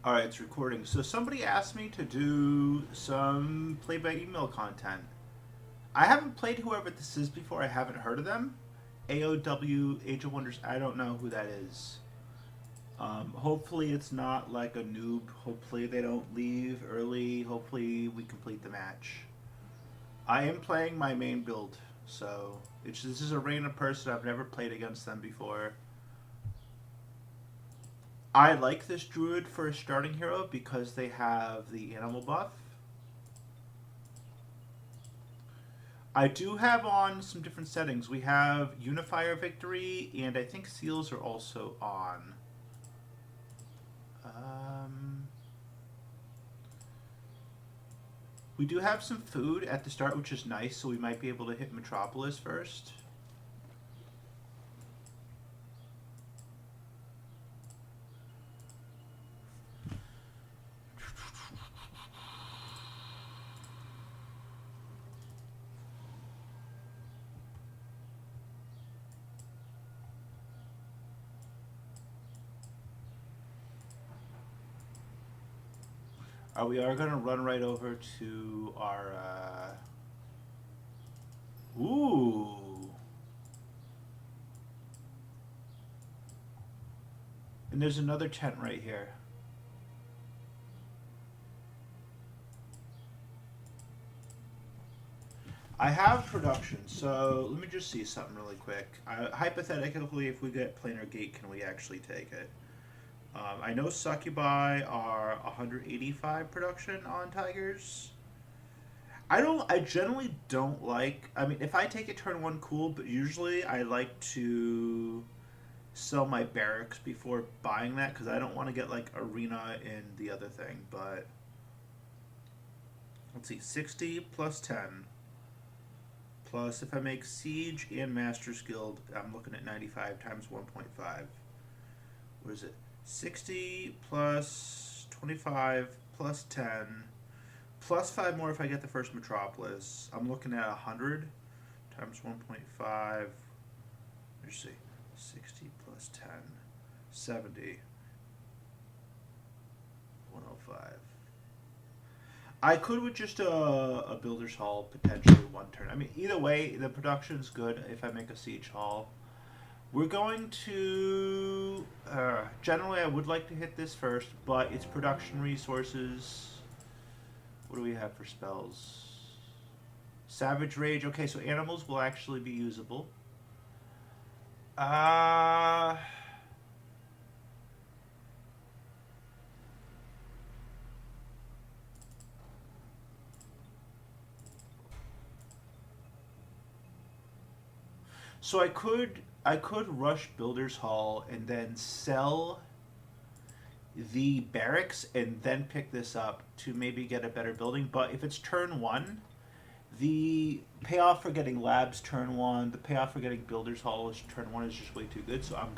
All right, it's recording. So somebody asked me to do some play by email content. I haven't played whoever this is before. I haven't heard of them. AOWe Age of Wonders. I don't know who that is. Hopefully it's not like a noob. Hopefully they don't leave early. Hopefully we complete the match. I am playing my main build, so this is a random person. I've never played against them before. I like this druid for a starting hero because they have the animal buff. I do have on some different settings. We have Unifier Victory, and I think Seals are also on. We do have some food at the start, which is nice, so we might be able to hit Metropolis first. We are going to run right over to our... Ooh! And there's another tent right here. I have production, so let me just see something really quick. Hypothetically, if we get planar gate, can we actually take it? I know Succubi are 185 production on Tigers. I generally don't like... I mean, if I take it turn 1, cool, but usually I like to sell my barracks before buying that, because I don't want to get, like, Arena in the other thing, but... Let's see, 60 plus 10. Plus, if I make Siege and Master's Guild, I'm looking at 95 times 1.5. What is it? 60 plus 25 plus 10 plus 5 more if I get the first Metropolis. I'm looking at 100 times 1.5. Let's see. 60 plus 10. 70. 105. I could with just a Builder's Hall, potentially one turn. I mean, either way, the production's good if I make a Siege Hall. We're going to... generally, I would like to hit this first, but it's production resources. What do we have for spells? Savage Rage. Okay, so animals will actually be usable. So I could rush Builder's Hall and then sell the barracks and then pick this up to maybe get a better building. But if it's turn 1, the payoff for getting labs turn 1, the payoff for getting Builder's Hall is turn 1 is just way too good. So I'm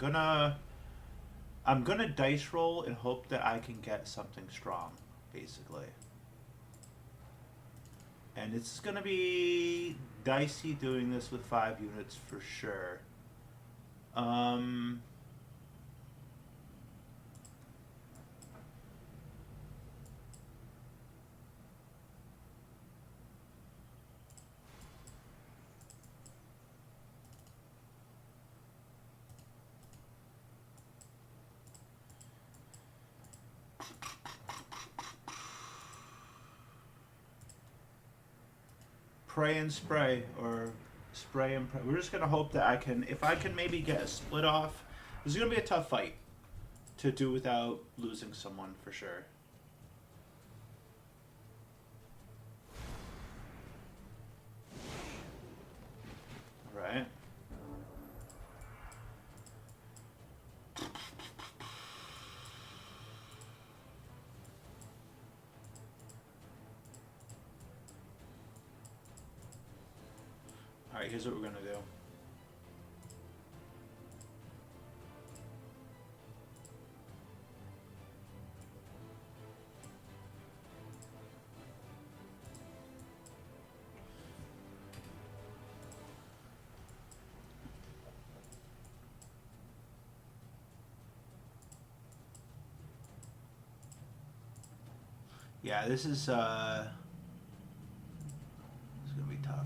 gonna dice roll and hope that I can get something strong, basically. And it's gonna be dicey doing this with 5 units for sure. Pray and spray, or spray and pray. We're just gonna hope that if I can maybe get a split off. This is gonna be a tough fight to do without losing someone for sure. All right. All right. Here's what we're gonna do. Yeah, this is gonna be tough.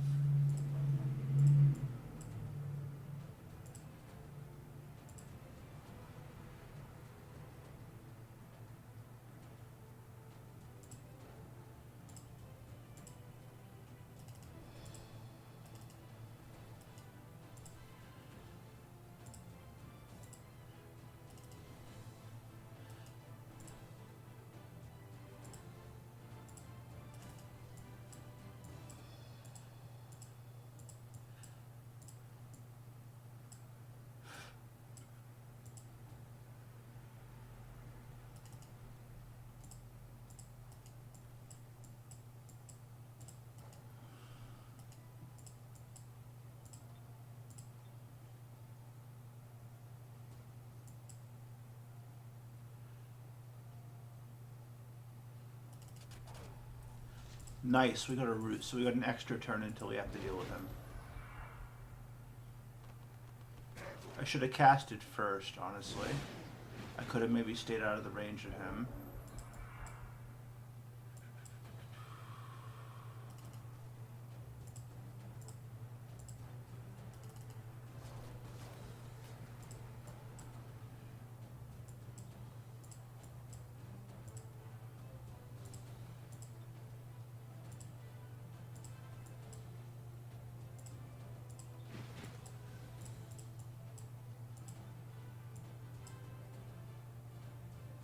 Nice, we got a root, so we got an extra turn until we have to deal with him. I should have casted first, honestly. I could have maybe stayed out of the range of him.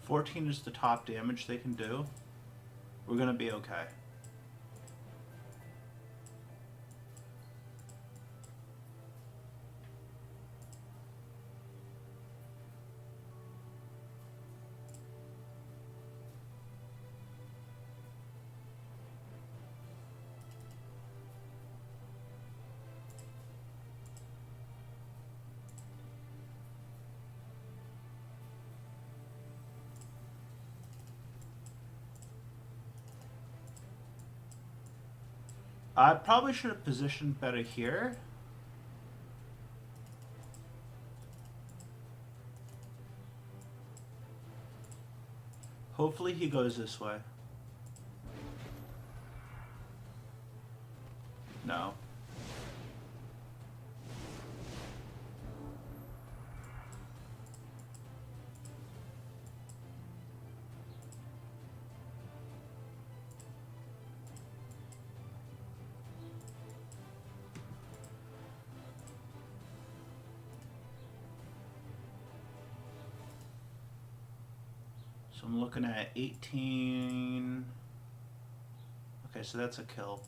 $14 is the top damage they can do. We're gonna be okay. I probably should have positioned better here. Hopefully he goes this way. No. So I'm looking at 18. Okay, so that's a kill.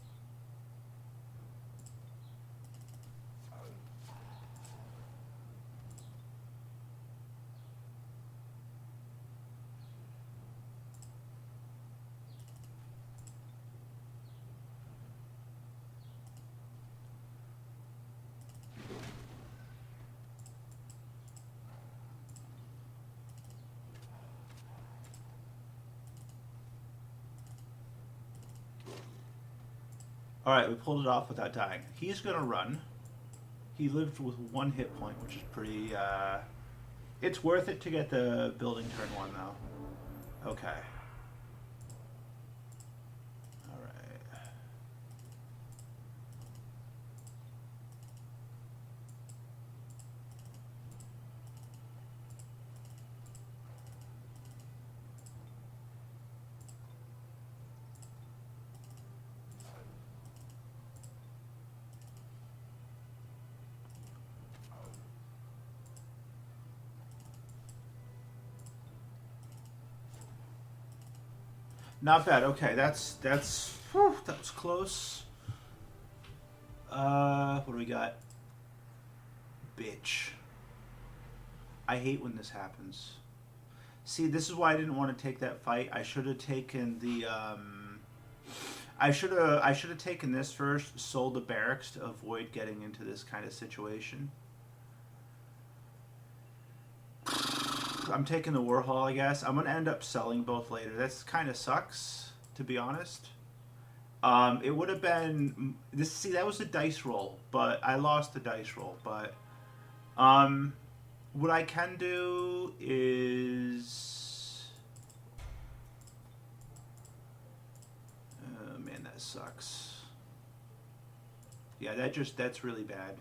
Alright, we pulled it off without dying. He's gonna run. He lived with 1 hit point, which is pretty, it's worth it to get the building turn 1, though. Okay. Alright. Not bad. Okay, whew, that was close. What do we got? Bitch. I hate when this happens. See, this is why I didn't want to take that fight. I should have taken the I should have taken this first, sold the barracks to avoid getting into this kind of situation. I'm taking the Warhol, I guess. I'm going to end up selling both later. That's kind of sucks, to be honest. It would have been... See, that was a dice roll, but I lost the dice roll. But what I can do is... sucks. Yeah, that's really bad.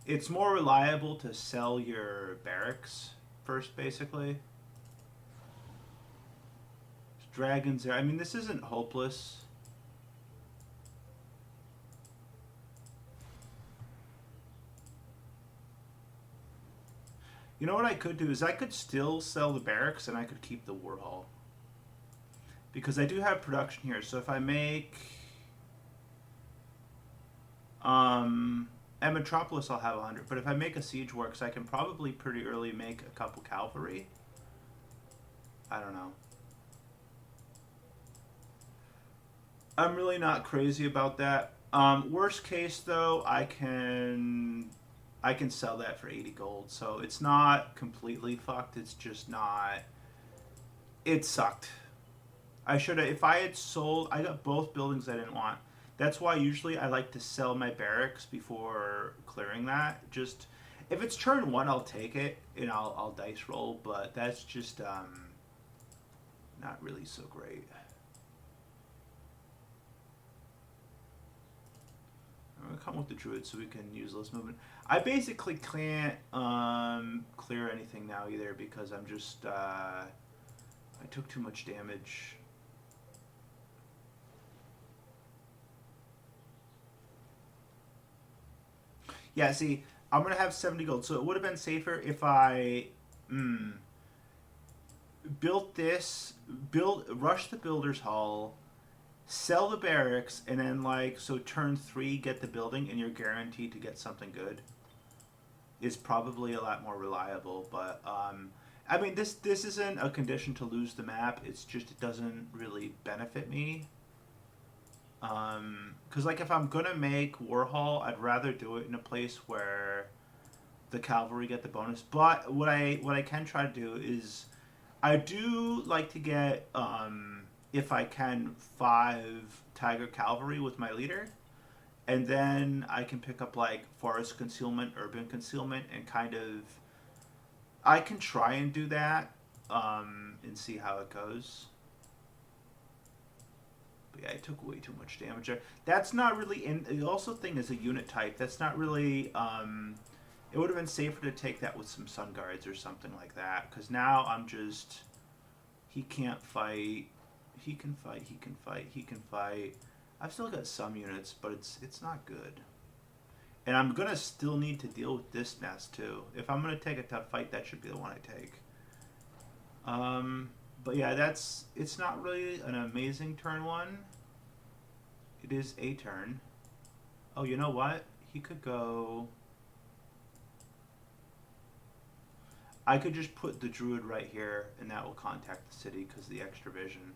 It's more reliable to sell your barracks first, basically. Dragons there. I mean, this isn't hopeless. You know what I could do is I could still sell the barracks and I could keep the war hall. Because I do have production here. So if I make... At Metropolis I'll have 100. But if I make a siege works, I can probably pretty early make a couple cavalry. I don't know. I'm really not crazy about that. Worst case though, I can sell that for 80 gold. So it's not completely fucked. It's just not. It sucked. I should have. If I had sold, I got both buildings I didn't want. That's why usually I like to sell my barracks before clearing that. Just if it's turn one, I'll take it and I'll dice roll. But that's just not really so great. I'm gonna come with the druid so we can use less movement. I basically can't clear anything now either because I'm just I took too much damage. Yeah, see, I'm gonna have 70 gold, so it would have been safer if I built this, rush the builder's hall, sell the barracks, and then so turn 3 get the building and you're guaranteed to get something good. Is probably a lot more reliable, but I mean this isn't a condition to lose the map. It's just it doesn't really benefit me. Because if I'm gonna make Warhall, I'd rather do it in a place where the cavalry get the bonus. But what I can try to do is I do like to get if I can 5 Tiger Cavalry with my leader, and then I can pick up Forest Concealment, Urban Concealment, and kind of I can try and do that and see how it goes. Yeah, I took way too much damage there. That's not really in. The also thing is a unit type. That's not really. It would have been safer to take that with some Sun Guards or something like that. Because now I'm just. He can't fight. He can fight. He can fight. He can fight. I've still got some units, but it's not good. And I'm gonna still need to deal with this mess too. If I'm gonna take a tough fight, that should be the one I take. But yeah, it's not really an amazing turn 1. It is a turn. Oh, you know what? He could go... I could just put the druid right here, and that will contact the city because of the extra vision.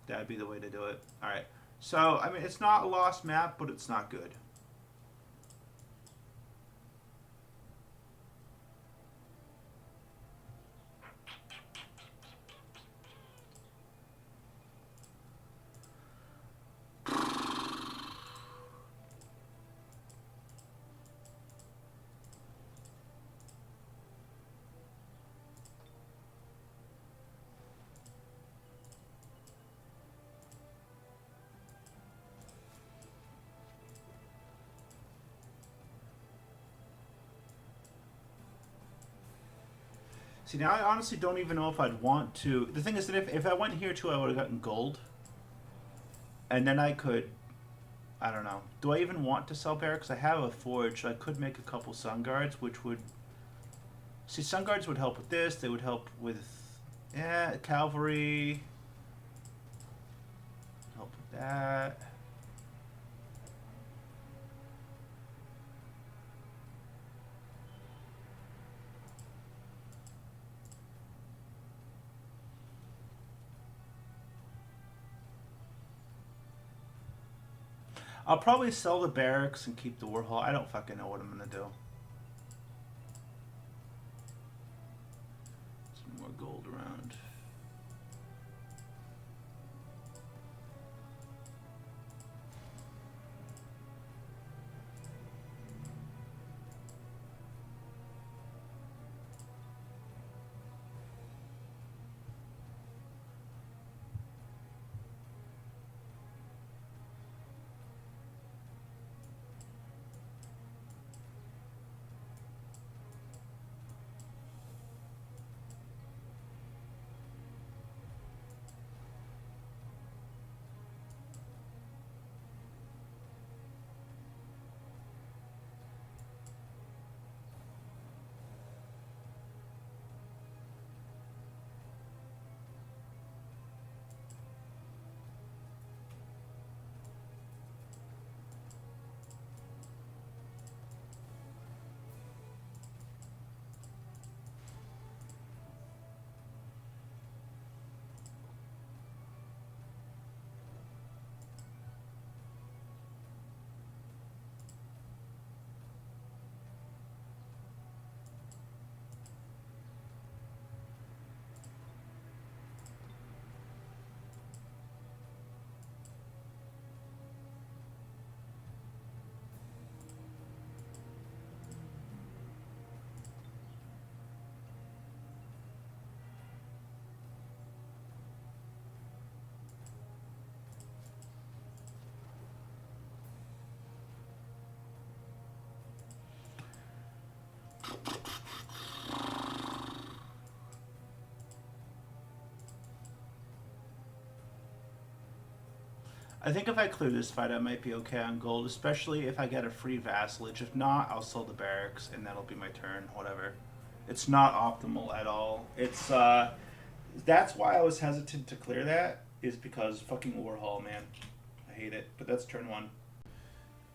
That would be the way to do it. Alright, so, I mean, it's not a lost map, but it's not good. See, now I honestly don't even know if I'd want to... The thing is that if I went here too, I would have gotten gold. And then I could... I don't know. Do I even want to sell barracks? I have a forge, so I could make a couple Sun Guards, which would... See, Sun Guards would help with this. They would help with... Yeah, cavalry. Help with that. I'll probably sell the barracks and keep the war hall. I don't fucking know what I'm gonna do. Some more gold around. I think if I clear this fight, I might be okay on gold, especially if I get a free vassalage. If not, I'll sell the barracks, and that'll be my turn. Whatever. It's not optimal at all. It's that's why I was hesitant to clear that. Is because fucking Warhol, man. I hate it. But that's turn 1.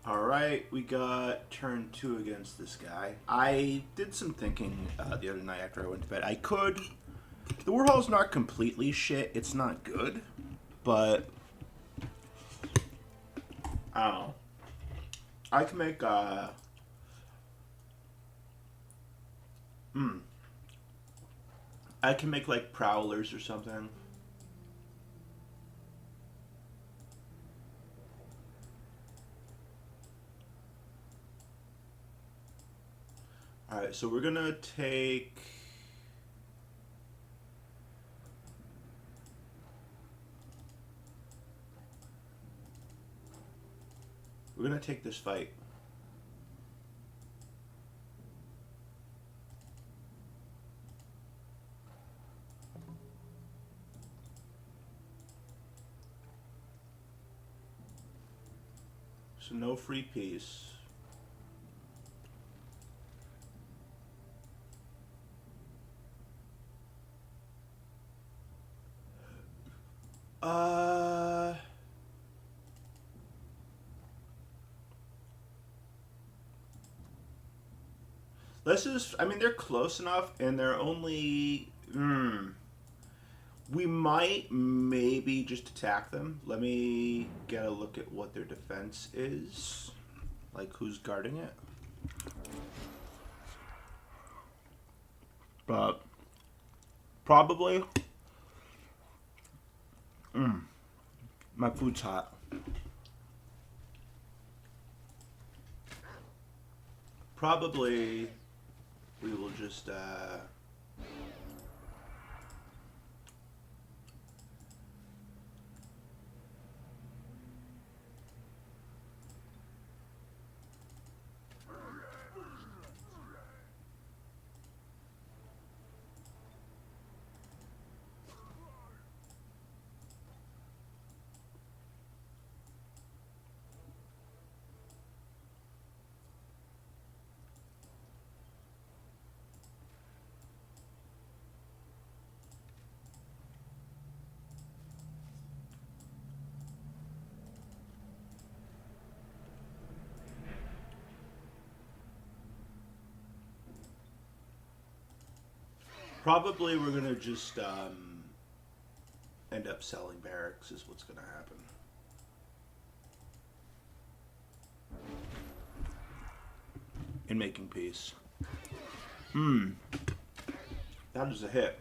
All right, we got turn 2 against this guy. I did some thinking the other night after I went to bed. I could. The Warhol's not completely shit. It's not good, but I don't know. I can make I can make like prowlers or something. Alright, so we're gonna take this fight. So no free peace. This is, I mean, they're close enough, and they're only, we might maybe just attack them. Let me get a look at what their defense is. Like, who's guarding it. But, probably, my food's hot. Probably, we will just, probably we're gonna just end up selling barracks is what's gonna happen. And making peace. That is a hit.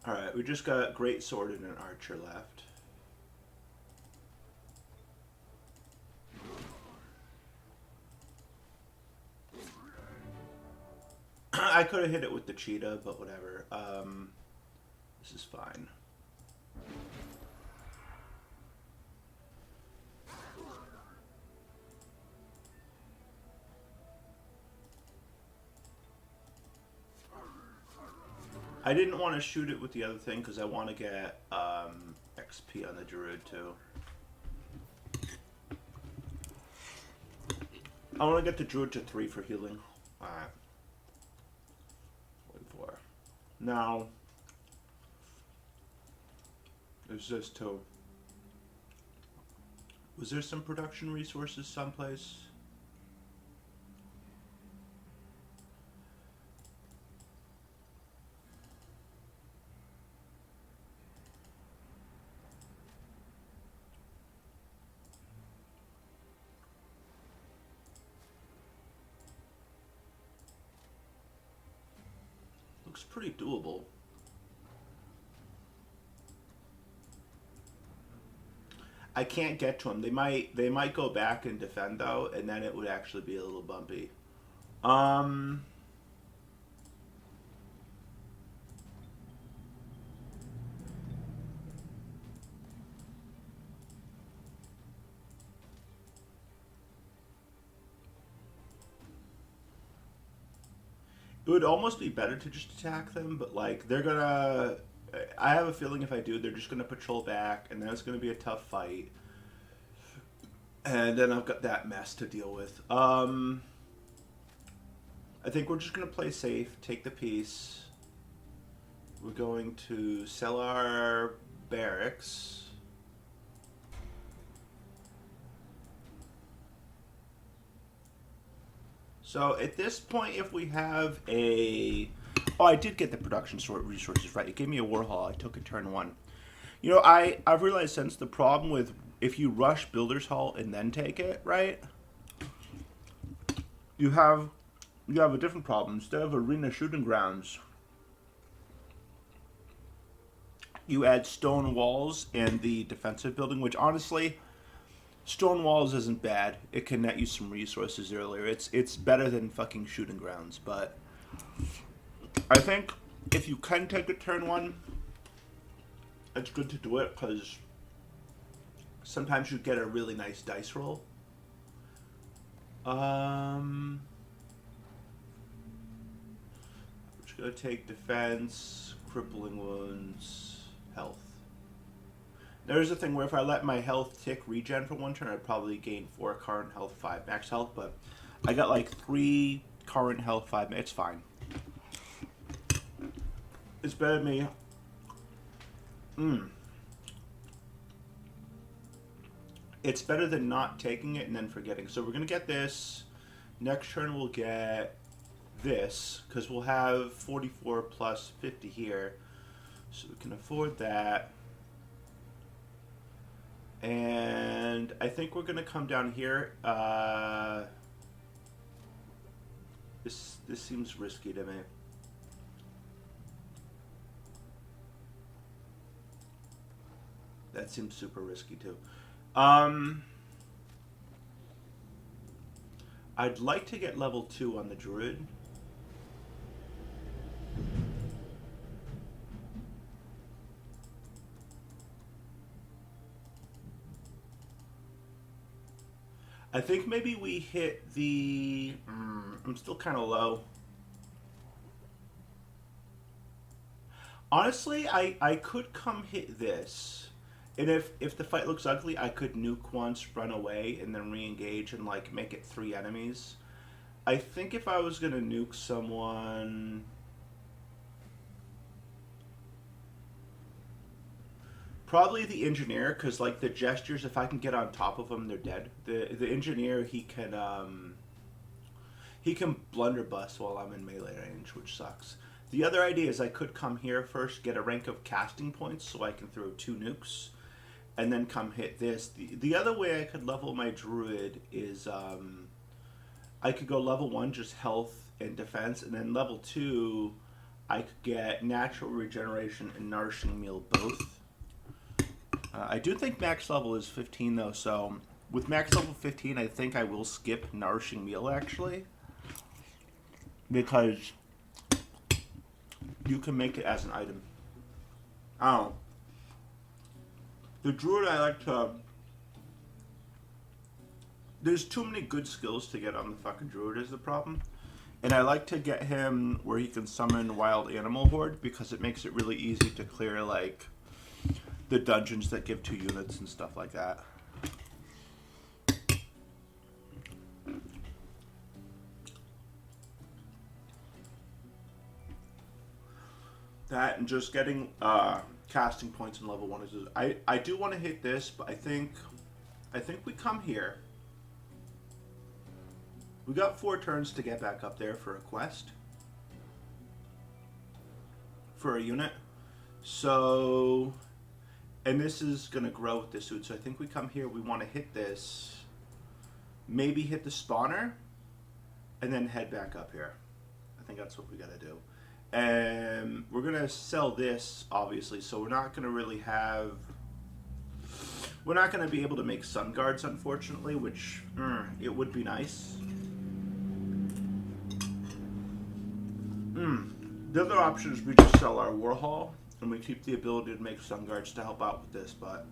Alright, we just got great sword and an archer left. I could have hit it with the cheetah, but whatever. This is fine. I didn't want to shoot it with the other thing because I want to get XP on the druid too. I want to get the druid to 3 for healing. Alright. Wait for. Now, there's this too. Was there some production resources someplace? Looks pretty doable. I can't get to them. They might go back and defend though, and then it would actually be a little bumpy. It would almost be better to just attack them, but like they're gonna. I have a feeling if I do, they're just gonna patrol back, and then it's gonna be a tough fight. And then I've got that mess to deal with. I think we're just gonna play safe, take the piece. We're going to sell our barracks. So at this point, if we have a... Oh, I did get the production sort resources right. It gave me a war hall. I took a turn 1. You know, I've realized since the problem with if you rush Builder's Hall and then take it, right? You have a different problem. Instead of arena shooting grounds, you add stone walls and the defensive building, which honestly... Stone walls isn't bad. It can net you some resources earlier. It's better than fucking shooting grounds, but I think if you can take a turn 1, it's good to do it because sometimes you get a really nice dice roll. I'm just gonna take defense, crippling wounds, health. There's a thing where if I let my health tick regen for 1 turn, I'd probably gain 4 current health, 5 max health, but I got like 3 current health, 5 max. It's fine. It's better than me. It's better than not taking it and then forgetting. So we're going to get this. Next turn we'll get this, because we'll have 44 plus 50 here. So we can afford that. And I think we're going to come down here. This seems risky to me. That seems super risky too. I'd like to get level 2 on the Druid. I think maybe we hit the... I'm still kind of low. Honestly, I could come hit this. And if the fight looks ugly, I could nuke once, run away, and then re-engage and like make it 3 enemies. I think if I was going to nuke someone... Probably the engineer, because like the gestures, if I can get on top of them, they're dead. The engineer, he can blunderbuss while I'm in melee range, which sucks. The other idea is I could come here first, get a rank of casting points, so I can throw 2 nukes, and then come hit this. The other way I could level my druid is I could go level 1, just health and defense, and then level 2, I could get natural regeneration and nourishing meal both. I do think max level is 15 though, so with max level 15 I think I will skip nourishing meal actually, because you can make it as an item. I don't know. The druid I like to... There's too many good skills to get on the fucking druid is the problem. And I like to get him where he can summon wild animal horde because it makes it really easy to clear like the dungeons that give 2 units and stuff like that. That and just getting casting points in level 1 is... I do want to hit this, but I think we come here. We got 4 turns to get back up there for a quest. For a unit. So... And this is going to grow with this suit. So I think we come here, we want to hit this. Maybe hit the spawner. And then head back up here. I think that's what we got to do. And we're going to sell this, obviously. So we're not going to really have... We're not going to be able to make sun guards, unfortunately. Which, it would be nice. The other option is we just sell our war hall. And we keep the ability to make sun guards to help out with this, but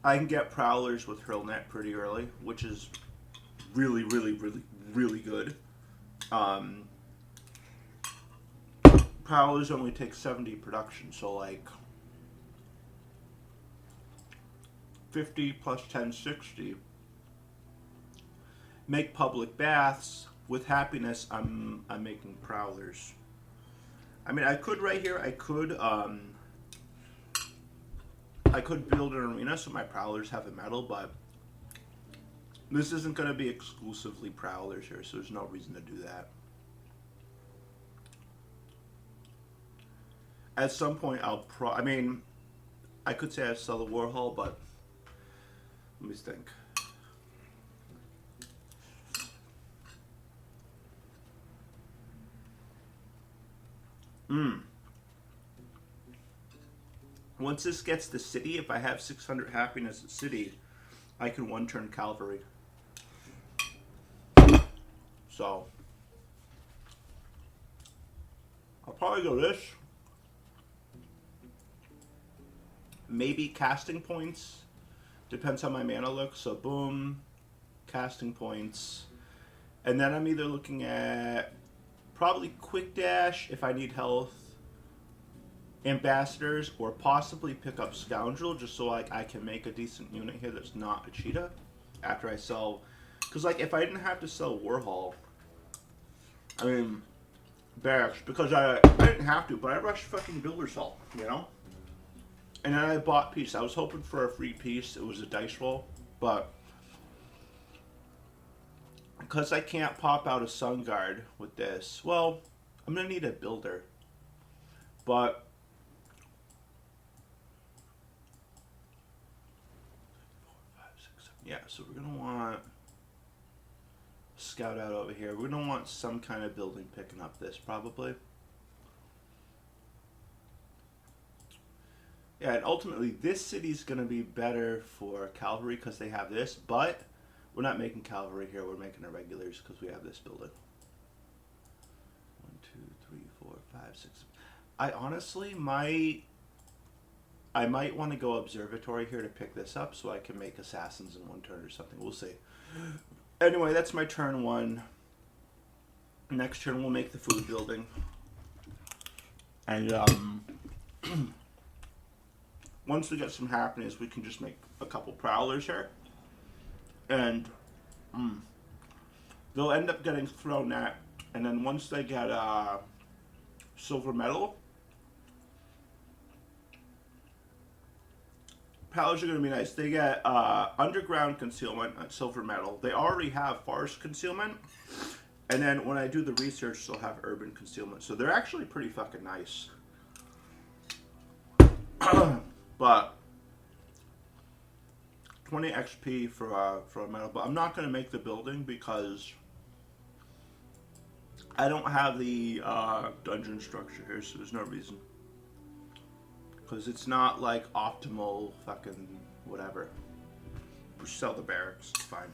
I can get prowlers with hurl net pretty early, which is really, really, really, really good. Prowlers only take 70 production, so like 50 plus 10, 60. Make public baths. With happiness, I'm making prowlers. I mean, I could right here. I could build an arena so my prowlers have a medal, but this isn't going to be exclusively prowlers here, so there's no reason to do that. At some point, I mean, I could say I sell the Warhol, but let me think. Once this gets to city, if I have 600 happiness at city, I can one-turn cavalry. So I'll probably go this. Maybe casting points. Depends how my mana looks. So boom, casting points. And then I'm either looking at probably quick dash if I need health, ambassadors, or possibly pick up scoundrel just so like I can make a decent unit here that's not a cheetah after I sell. Because like if I didn't have to sell Warhol, I mean barracks, because I didn't have to, but I rushed fucking Builder's Hall, you know. And then I bought peace. I was hoping for a free piece. It was a dice roll, but because I can't pop out a Sun Guard with this, well, I'm gonna need a builder. But yeah, so we're gonna want scout out over here. We're gonna want some kind of building picking up this probably. Yeah, and ultimately this city's gonna be better for cavalry because they have this, but we're not making cavalry here. We're making irregulars because we have this building. 1, 2, 3, 4, 5, 6. I honestly I might want to go observatory here to pick this up so I can make assassins in one turn or something. We'll see. Anyway, that's my turn 1. Next turn we'll make the food building. And once we get some happiness, we can just make a couple prowlers here. And they'll end up getting thrown at, and then once they get silver medal, prowlers are going to be nice. They get underground concealment at silver medal. They already have forest concealment, and then when I do the research, they'll have urban concealment. So they're actually pretty fucking nice. But 20 XP for a medal, but I'm not going to make the building because I don't have the dungeon structure here, so there's no reason. Because it's not like optimal fucking whatever. Just sell the barracks, it's fine.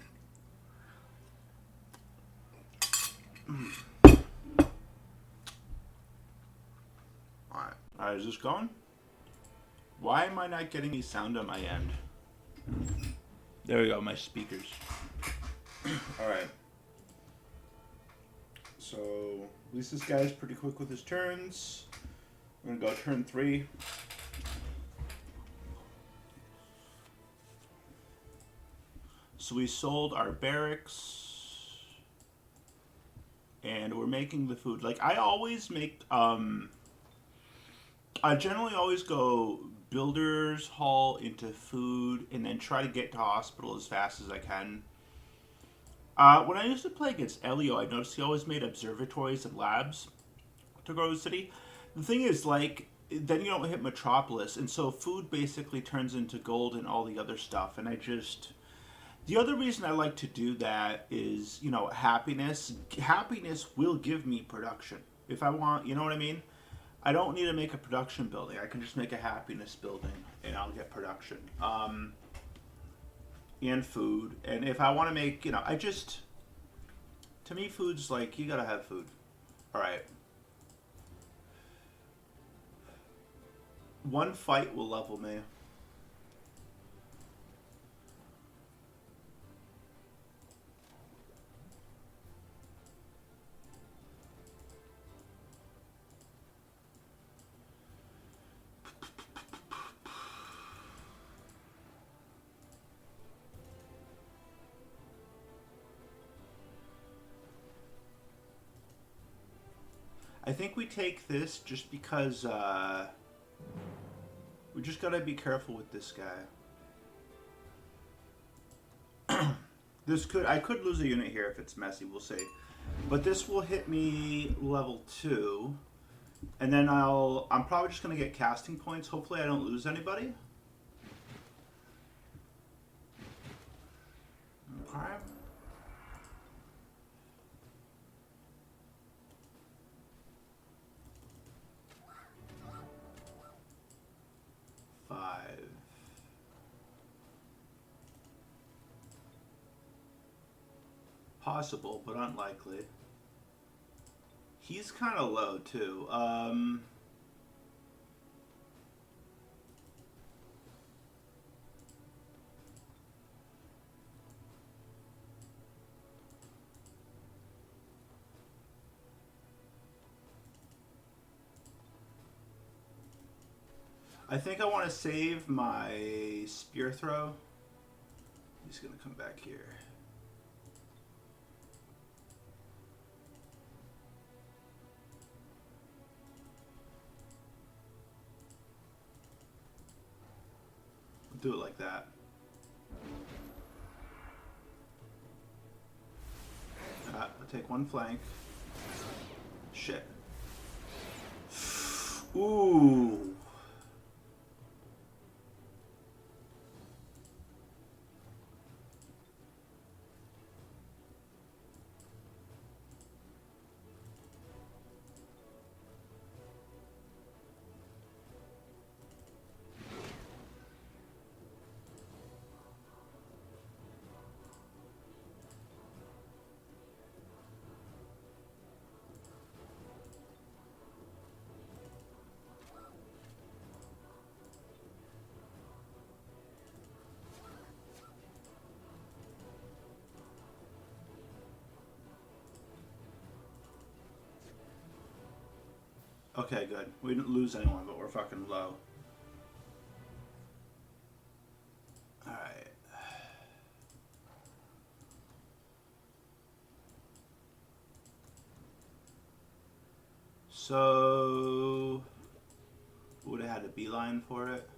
Alright, is this going? Why am I not getting any sound on my end? There we go, my speakers. Alright. So, at least this guy's pretty quick with his turns. I'm gonna go turn 3. So we sold our barracks. And we're making the food. Like, I always make, I generally always go Builder's Hall into food and then try to get to hospital as fast as I can. When I used to play against Elio, I noticed he always made observatories and labs to grow the city. The thing is, like, then you don't hit Metropolis, and so food basically turns into gold and all the other stuff, and I just... The other reason I like to do that is, you know, happiness. Happiness will give me production. If I want, you know what I mean? I don't need to make a production building. I can just make a happiness building, and I'll get production. And food. And if I want to make, you know, I just... To me, food's like, you gotta have food. Alright. One fight will level me. I think we take this just because we just gotta be careful with this guy. I could lose a unit here if it's messy, we'll see. But this will hit me level 2. And then I'm probably just gonna get casting points. Hopefully I don't lose anybody. Okay. 5. Possible, but unlikely. He's kind of low, too. I think I want to save my spear throw. He's going to come back here. Do it like that. I'll take one flank. Shit. Ooh. Okay, good. We didn't lose anyone, but we're fucking low. Alright. So... would have had a beeline for it.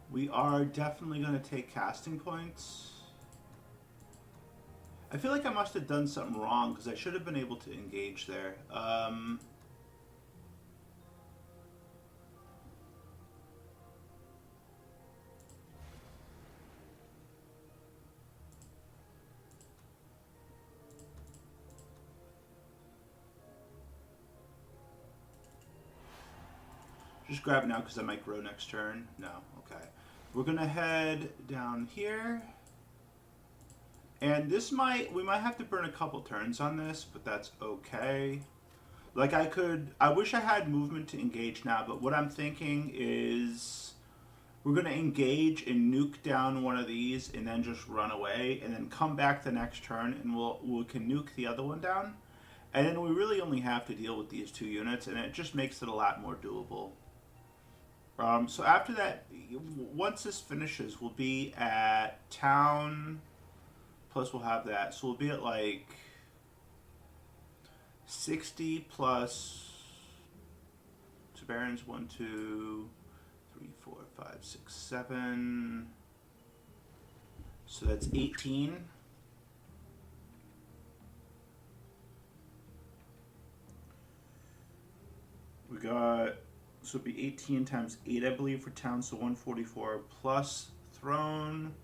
We are definitely going to take casting points. I feel like I must have done something wrong because I should have been able to engage there. Just grab it now because I might grow next turn. No, okay. We're gonna head down here. And this we might have to burn a couple turns on this, but that's okay. Like I wish I had movement to engage now, but what I'm thinking is we're gonna engage and nuke down one of these and then just run away and then come back the next turn and we can nuke the other one down. And then we really only have to deal with these 2 units and it just makes it a lot more doable. So after that, once this finishes, we'll be at town, plus we'll have that. So we'll be at like 60 plus, so Barons 1, 2, 3, 4, 5, 6, 7. So that's 18. We got... so it'd be 18 times 8, I believe, for town, so 144 plus throne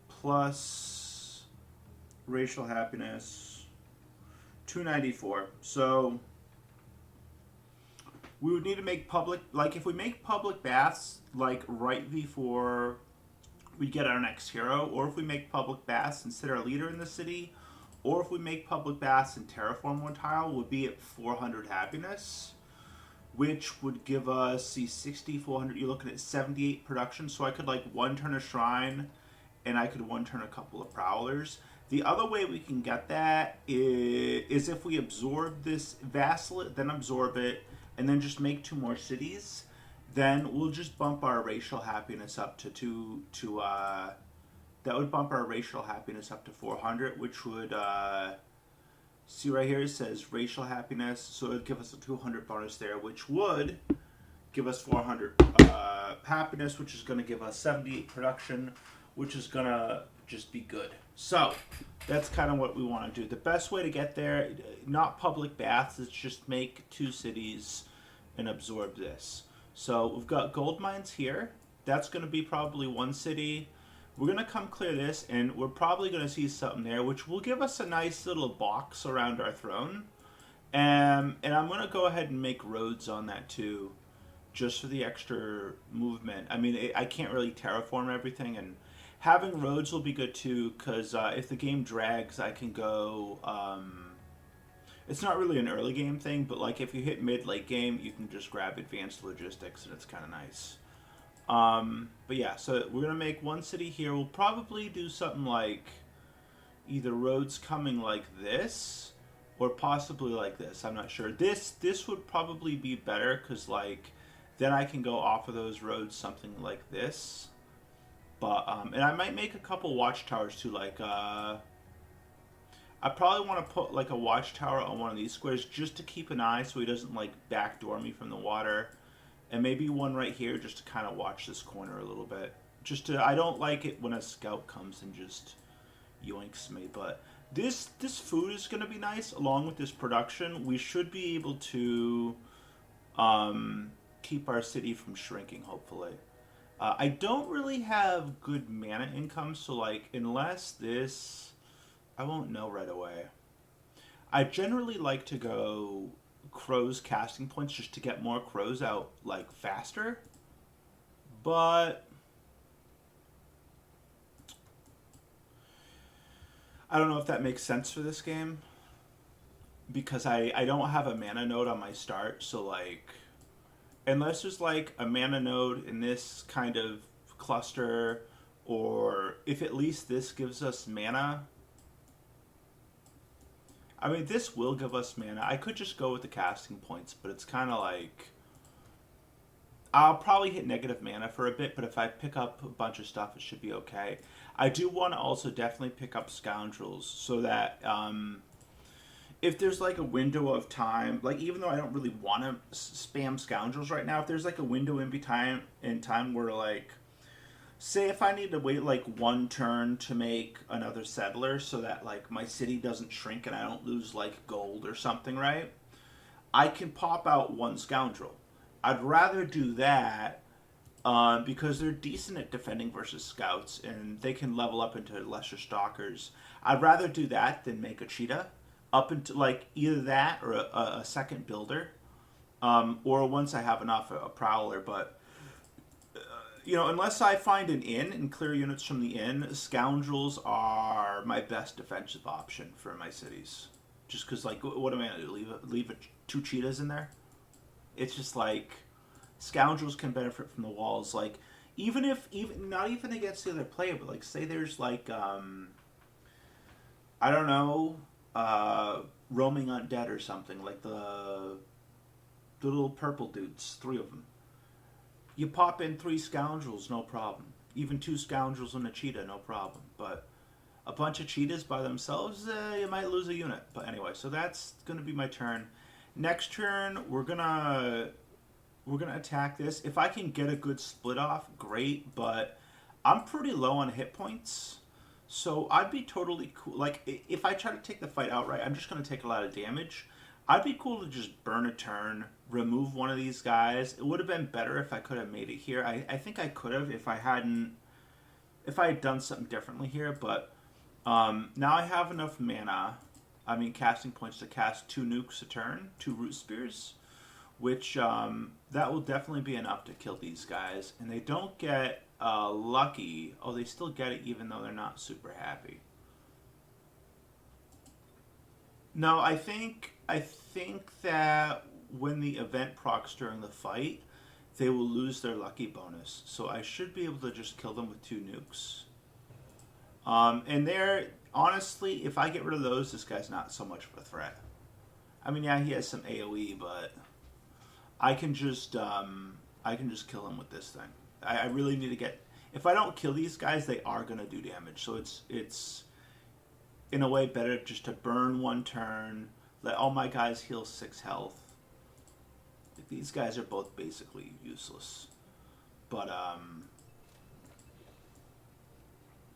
plus racial happiness, 294. So we would need to make public, like if we make public baths, like right before we get our next hero, or if we make public baths and sit our leader in the city, or if we make public baths and terraform one tile, we'll be at 400 happiness. Which would give us, see, 60, 400, you're looking at 78 production, so I could like 1 turn a shrine, and I could 1 turn a couple of prowlers. The other way we can get that is if we absorb this vassalate, then absorb it, and then just make 2 more cities. Then we'll just bump our racial happiness up to that would bump our racial happiness up to 400, which would see right here it says racial happiness, so it would give us a 200 bonus there, which would give us 400 happiness, which is going to give us 78 production, which is going to just be good. So that's kind of what we want to do. The best way to get there, not public baths, is just make 2 cities and absorb this. So we've got gold mines here. That's going to be probably 1 city. We're going to come clear this, and we're probably going to see something there, which will give us a nice little box around our throne. And I'm going to go ahead and make roads on that too, just for the extra movement. I mean, I can't really terraform everything, and having roads will be good too, because if the game drags, I can go... it's not really an early game thing, but like if you hit mid-late game, you can just grab advanced logistics, and it's kind of nice. But yeah, so we're going to make 1 city here. We'll probably do something like either roads coming like this or possibly like this. I'm not sure. This would probably be better because like then I can go off of those roads something like this. But and I might make a couple watchtowers too. Like I probably want to put like a watchtower on one of these squares just to keep an eye so he doesn't like backdoor me from the water. And maybe one right here just to kind of watch this corner a little bit. I don't like it when a scout comes and just yoinks me. But this food is going to be nice along with this production. We should be able to keep our city from shrinking, hopefully. I don't really have good mana income, so like unless this... I won't know right away. I generally like to go... crows casting points just to get more crows out like faster, but I don't know if that makes sense for this game because I don't have a mana node on my start, so like unless there's like a mana node in this kind of cluster, or if at least this gives us mana. I mean, this will give us mana. I could just go with the casting points, but it's kind of like... I'll probably hit negative mana for a bit, but if I pick up a bunch of stuff, it should be okay. I do want to also definitely pick up Scoundrels, so that if there's like a window of time, like even though I don't really want to spam Scoundrels right now, if there's like a window in time where like... Say if I need to wait like 1 turn to make another settler so that like my city doesn't shrink and I don't lose like gold or something, right? I can pop out 1 scoundrel. I'd rather do that because they're decent at defending versus scouts and they can level up into lesser stalkers. I'd rather do that than make a cheetah up into like either that or a second builder, or once I have enough a prowler, but you know, unless I find an inn and clear units from the inn, scoundrels are my best defensive option for my cities. Just because, like, what am I going to do? Leave 2 cheetahs in there? It's just like, scoundrels can benefit from the walls. Like, not even against the other player, but like, say there's like, I don't know, roaming undead or something. Like the little purple dudes, 3 of them. You pop in 3 scoundrels, no problem. Even 2 scoundrels and a cheetah, no problem. But a bunch of cheetahs by themselves, you might lose a unit. But anyway, so that's going to be my turn. Next turn, we're gonna attack this. If I can get a good split off, great. But I'm pretty low on hit points, so I'd be totally cool. Like if I try to take the fight outright, I'm just going to take a lot of damage. I'd be cool to just burn a turn, remove one of these guys. It would have been better if I could have made it here. I think I could have if I had done something differently here, but now I have enough mana. I mean, casting points to cast 2 nukes a turn, 2 root spears, which that will definitely be enough to kill these guys. And they don't get lucky. Oh, they still get it even though they're not super happy. No, I think that when the event procs during the fight, they will lose their lucky bonus. So I should be able to just kill them with 2 nukes. And honestly, if I get rid of those, this guy's not so much of a threat. I mean, yeah, he has some AOE, but I can just kill him with this thing. I really need to get. If I don't kill these guys, they are gonna do damage. So it's in a way better just to burn one turn, let all my guys heal 6 health. These guys are both basically useless, but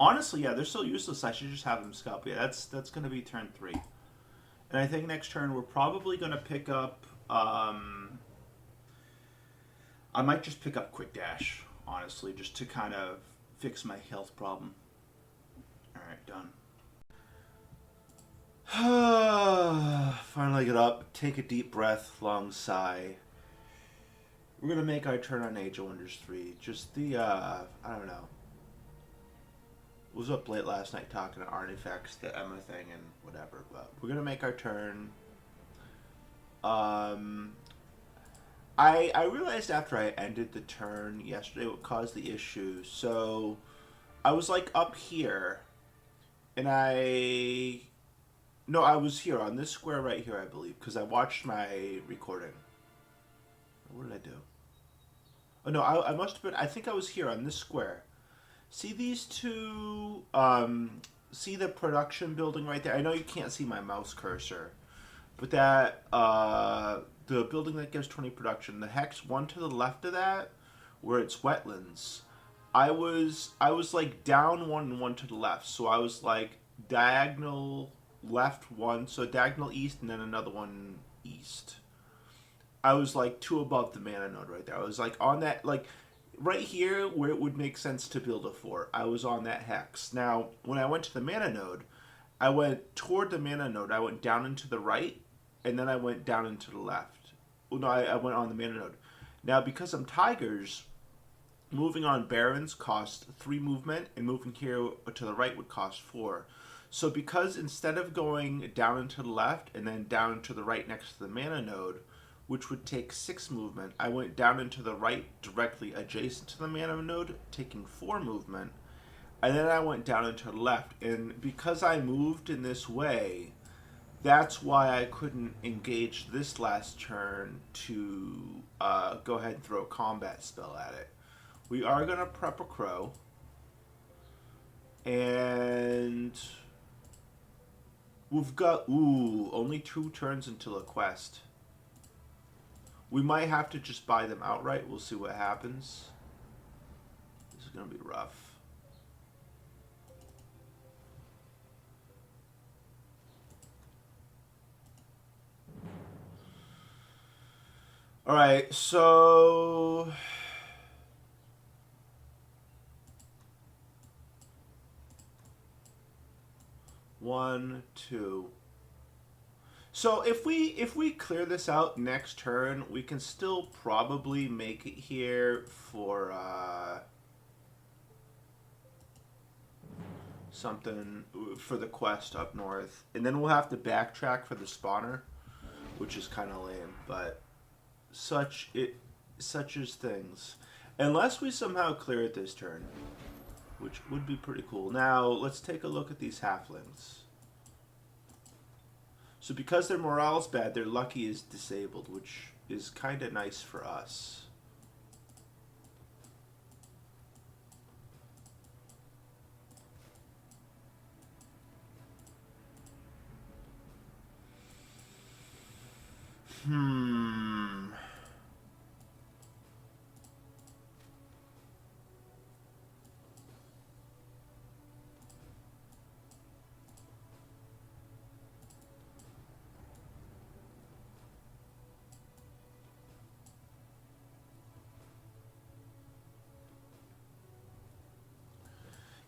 honestly, yeah, they're still useless. I should just have them scalp. Yeah, that's gonna be turn 3, and I think next turn we're probably gonna pick up. I might just pick up Quick Dash, honestly, just to kind of fix my health problem. Alright, done. Finally get up, take a deep breath, long sigh. We're going to make our turn on Age of Wonders 3. Just the, I don't know. I was up late last night talking to Artifacts, the Emma thing, and whatever, but we're going to make our turn. I realized after I ended the turn yesterday what caused the issue. So I was like up here, and I was here on this square right here, I believe, because I watched my recording. What did I do? Oh no, I must have been. I think I was here on this square. See these two? See the production building right there? I know you can't see my mouse cursor, but that the building that gives 20 production, the hex one to the left of that, where it's wetlands. I was like down one and one to the left, so I was like diagonal left one, so diagonal east, and then another one east. I was like 2 above the mana node right there. I was like on that, like right here where it would make sense to build a fort. I was on that hex. Now, when I went to the mana node, I went toward the mana node. I went down and to the right, and then I went down and to the left. Well, no, I went on the mana node. Now, because I'm Tigers, moving on Barrens cost 3 movement, and moving here to the right would cost 4. So because instead of going down and to the left, and then down and to the right next to the mana node, which would take 6 movement, I went down and to the right directly adjacent to the mana node, taking 4 movement, and then I went down and to the left. And because I moved in this way, that's why I couldn't engage this last turn to go ahead and throw a combat spell at it. We are going to prep a crow, and we've got, only 2 turns until a quest. We might have to just buy them outright. We'll see what happens. This is going to be rough. Alright, so... One, two. So if we clear this out next turn, we can still probably make it here for something for the quest up north, and then we'll have to backtrack for the spawner, which is kind of lame, but such is things. Unless we somehow clear it this turn, which would be pretty cool. Now let's take a look at these halflings. So because their morale's bad, their lucky is disabled, which is kind of nice for us.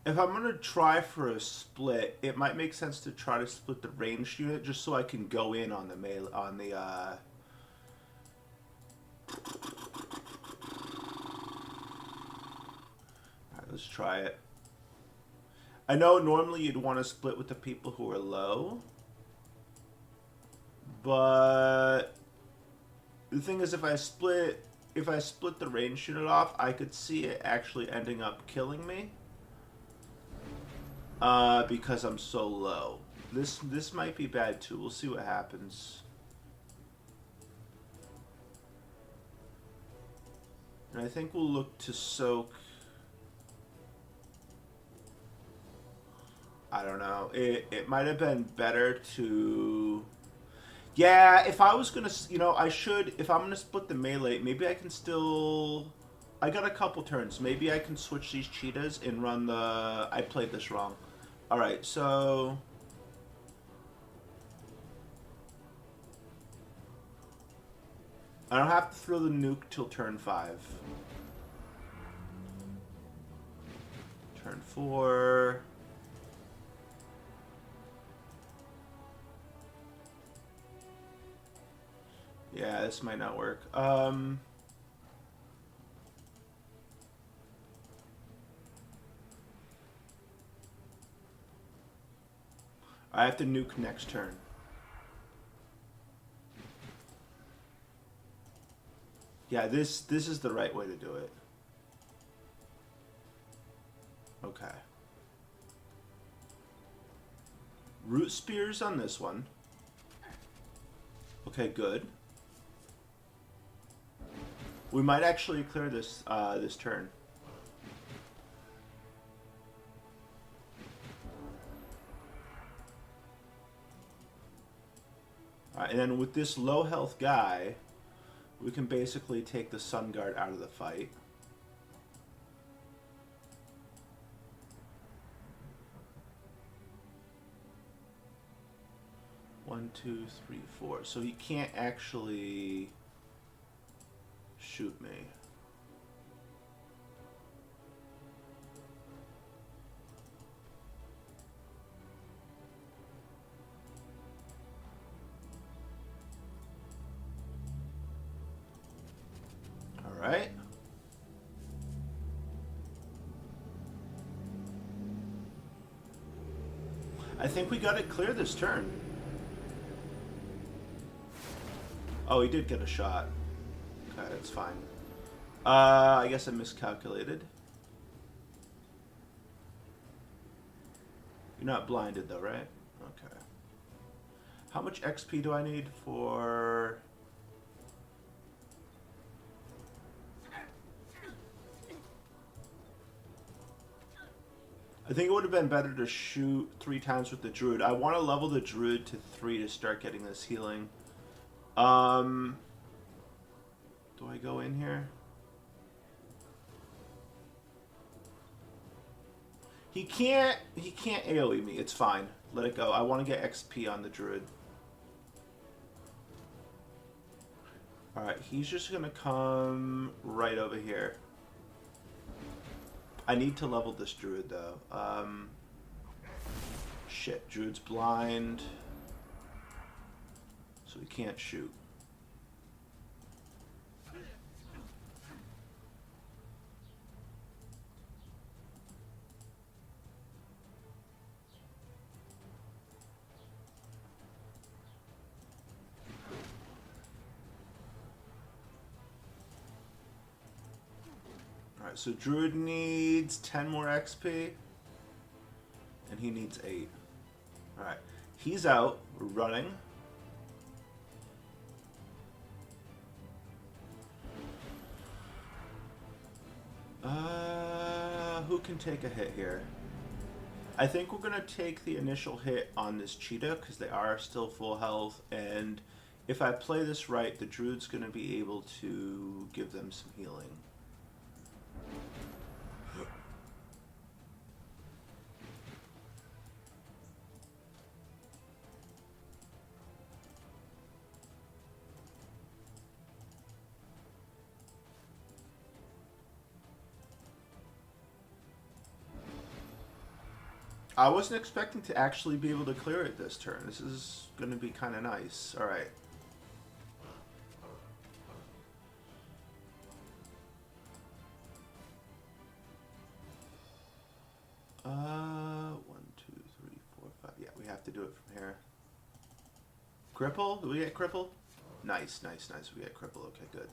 If I'm going to try for a split, it might make sense to try to split the ranged unit just so I can go in on the melee, on the Alright, let's try it. I know normally you'd want to split with the people who are low, but the thing is, if I split the ranged unit off, I could see it actually ending up killing me. because I'm so low. This might be bad too. We'll see what happens. And I think we'll look to soak. I don't know. It might have been better to. Yeah, if I was gonna, I should. If I'm gonna split the melee, maybe I can still. I got a couple turns. Maybe I can switch these cheetahs and run the. I played this wrong. All right, so. I don't have to throw the nuke till turn 5. Turn 4. Yeah, this might not work. I have to nuke next turn. Yeah, this is the right way to do it. Okay. Root spears on this one. Okay, good. We might actually clear this this turn. Alright, and then with this low health guy, we can basically take the Sun Guard out of the fight. One, two, three, four. So he can't actually shoot me. All right. I think we got to clear this turn. Oh, he did get a shot. Okay, that's fine. I guess I miscalculated. You're not blinded though, right? Okay. How much XP do I need for... I think it would have been better to shoot 3 times with the Druid. I want to level the Druid to 3 to start getting this healing. Do I go in here? He can't AoE me. It's fine. Let it go. I want to get XP on the Druid. Alright, he's just going to come right over here. I need to level this Druid, though. Shit, Druid's blind. So he can't shoot. Alright, so Druid needs 10 more XP. And he needs 8. Alright, he's out. We're running. Who can take a hit here? I think we're going to take the initial hit on this cheetah because they are still full health, and if I play this right, the Druid's going to be able to give them some healing. I wasn't expecting to actually be able to clear it this turn. This is going to be kind of nice. All right. One, two, three, four, five. Yeah, we have to do it from here. Cripple? Do we get cripple? Nice, nice, nice. We get cripple. Okay, good.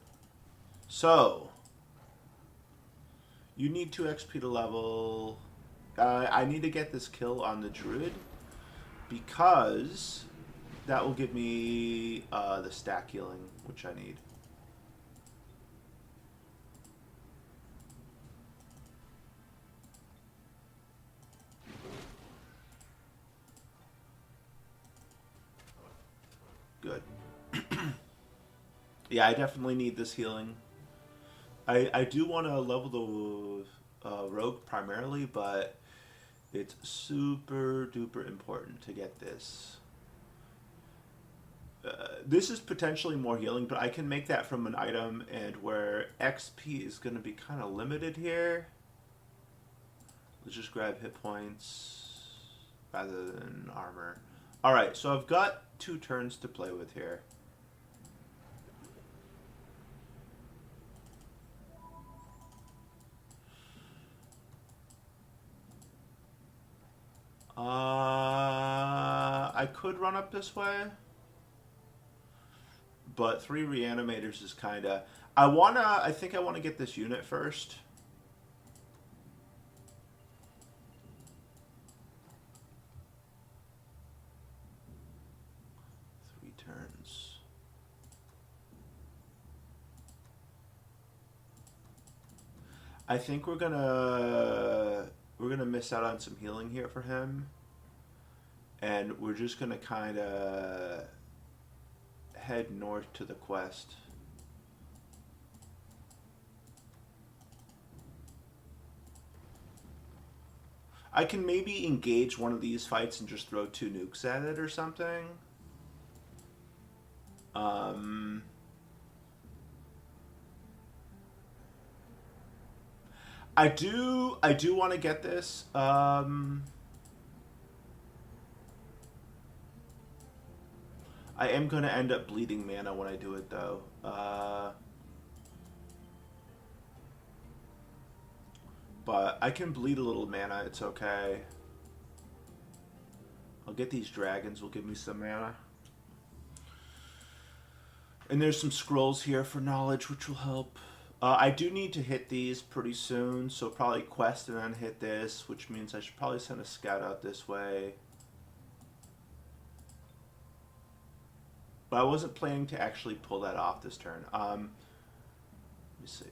So, you need 2 XP to level. I need to get this kill on the druid because that will give me the stack healing, which I need. Good. Yeah, I definitely need this healing. I do want to level the rogue primarily, but it's super duper important to get this. This is potentially more healing, but I can make that from an item, and where XP is going to be kind of limited here. Let's just grab hit points rather than armor. Alright, so I've got 2 turns to play with here. I could run up this way, but 3 reanimators is kind of... I think I want to get this unit first. Turns. I think we're gonna miss out on some healing here for him, and we're just gonna kind of head north to the quest. I can maybe engage one of these fights and just throw 2 nukes at it or something. I do want to get this. I am going to end up bleeding mana when I do it, though. But I can bleed a little mana. It's okay. I'll get these dragons. Will give me some mana. And there's some scrolls here for knowledge, which will help. I do need to hit these pretty soon, so probably quest and then hit this, which means I should probably send a scout out this way. But I wasn't planning to actually pull that off this turn. Let me see.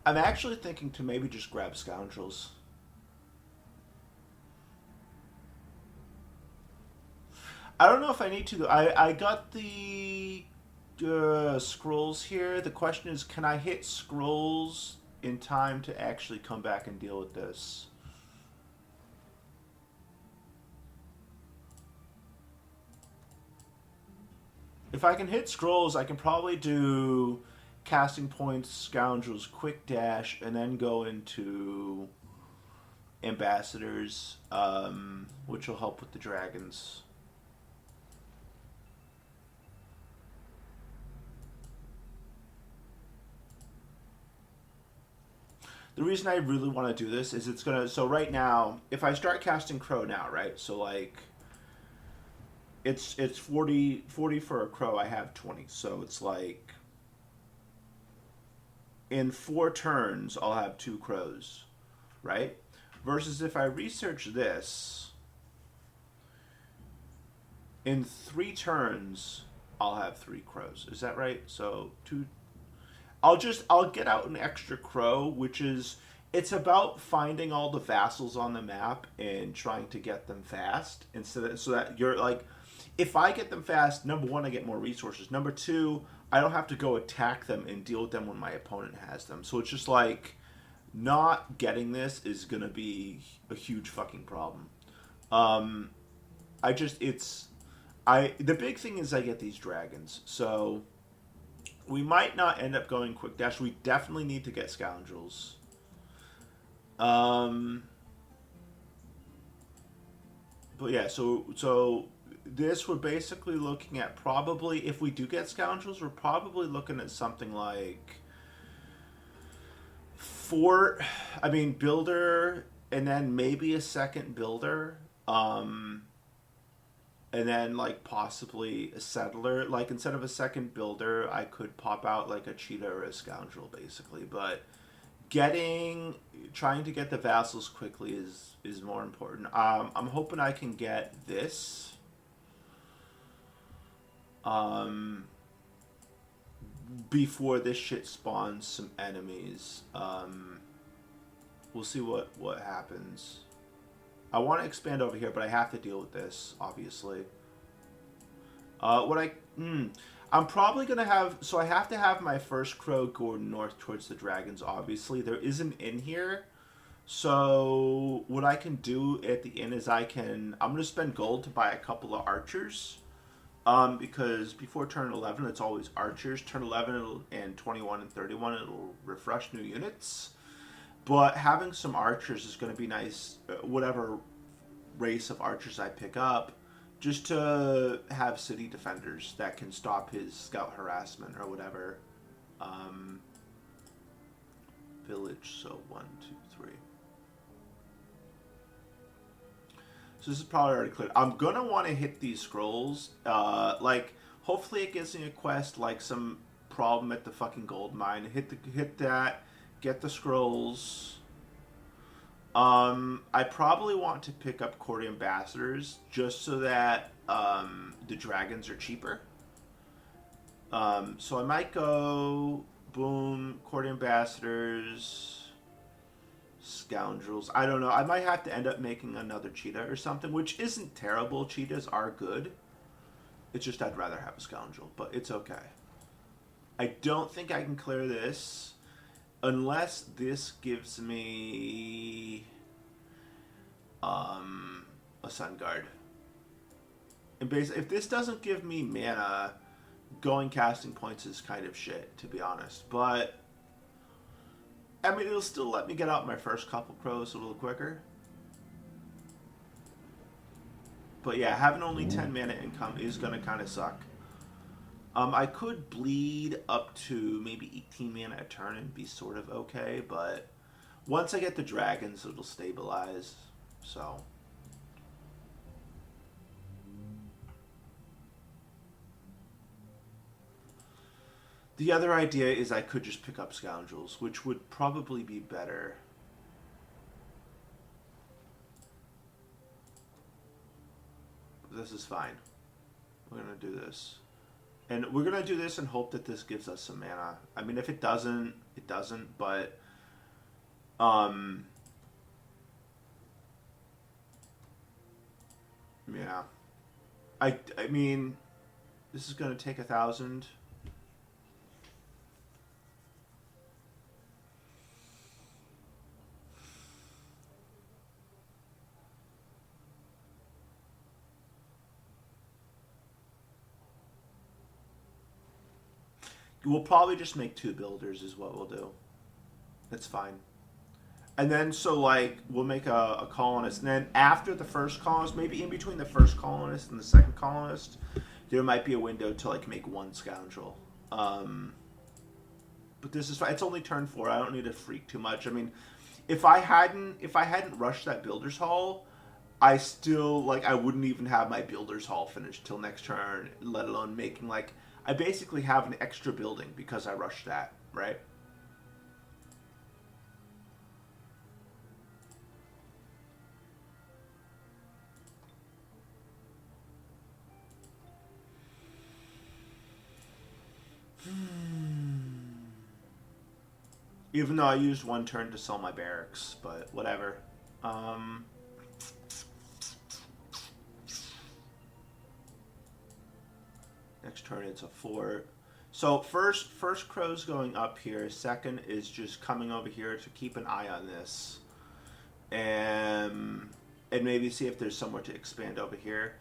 I'm actually thinking to maybe just grab Scoundrels. I don't know if I need to. I got the scrolls here. The question is, can I hit scrolls in time to actually come back and deal with this? If I can hit scrolls, I can probably do casting points, Scoundrels, quick dash, and then go into ambassadors, which will help with the dragons. The reason I really want to do this is it's gonna... So right now, if I start casting Crow now, right? So like, it's 40 for a Crow. I have 20, so it's like, in 4 turns, I'll have 2 crows, right? Versus if I research this, in 3 turns, I'll have 3 crows. Is that right? So 2. I'll get out an extra crow, which is, it's about finding all the vassals on the map and trying to get them fast, so that you're like, if I get them fast, number 1, I get more resources. Number 2, I don't have to go attack them and deal with them when my opponent has them. So it's just like, not getting this is going to be a huge fucking problem. The big thing is I get these dragons. So we might not end up going quick dash. We definitely need to get Scoundrels. But yeah, so this we're basically looking at probably if we do get scoundrels, we're probably looking at something like four. I mean, builder, and then maybe a second builder. And then like possibly a settler. Like instead of a second builder, I could pop out like a cheetah or a scoundrel, basically. But getting trying to get the vassals quickly is more important. I'm hoping I can get this. Before this shit spawns some enemies. We'll see what happens. I want to expand over here, but I have to deal with this, obviously. I'm probably going to have... So I have to have my first crow go north towards the dragons, obviously. There is an inn here. So what I can do at the inn is I'm going to spend gold to buy a couple of archers. Because before turn 11, it's always archers. Turn 11 and 21 and 31, it'll refresh new units. But having some archers is going to be nice, whatever race of archers I pick up, just to have city defenders that can stop his scout harassment or whatever. Village, so 1, 2, 3. So this is probably already clear. I'm going to want to hit these scrolls. Like, hopefully it gives me a quest, like some problem at the fucking gold mine. Hit that. Get the scrolls. I probably want to pick up court ambassadors just so that the dragons are cheaper. So I might go boom, court ambassadors, scoundrels. I don't know. I might have to end up making another cheetah or something, which isn't terrible. Cheetahs are good. It's just I'd rather have a scoundrel, but it's okay. I don't think I can clear this. Unless this gives me a Sun Guard. And basically, if this doesn't give me mana, going casting points is kind of shit, to be honest. But, I mean, it'll still let me get out my first couple crows a little quicker. But yeah, having only 10 mana income is going to kind of suck. I could bleed up to maybe 18 mana a turn and be sort of okay, but once I get the dragons, it'll stabilize, so. The other idea is I could just pick up scoundrels, which would probably be better. This is fine. We're going to do this. And we're going to do this and hope that this gives us some mana. I mean, if it doesn't, it doesn't, but... yeah. I mean, this is going to take 1,000. We'll probably just make 2 builders is what we'll do. That's fine. And then, so, like, we'll make a colonist. And then after the first colonist, maybe in between the first colonist and the second colonist, there might be a window to, like, make 1 scoundrel. But this is fine. It's only turn 4. I don't need to freak too much. I mean, if I hadn't rushed that builder's hall, I still, like, I wouldn't even have my builder's hall finished till next turn, let alone making, like... I basically have an extra building because I rushed that, right? Even though I used 1 turn to sell my barracks, but whatever. Next turn it's a 4. So first crow's going up here. Second is just coming over here to keep an eye on this. And maybe see if there's somewhere to expand over here.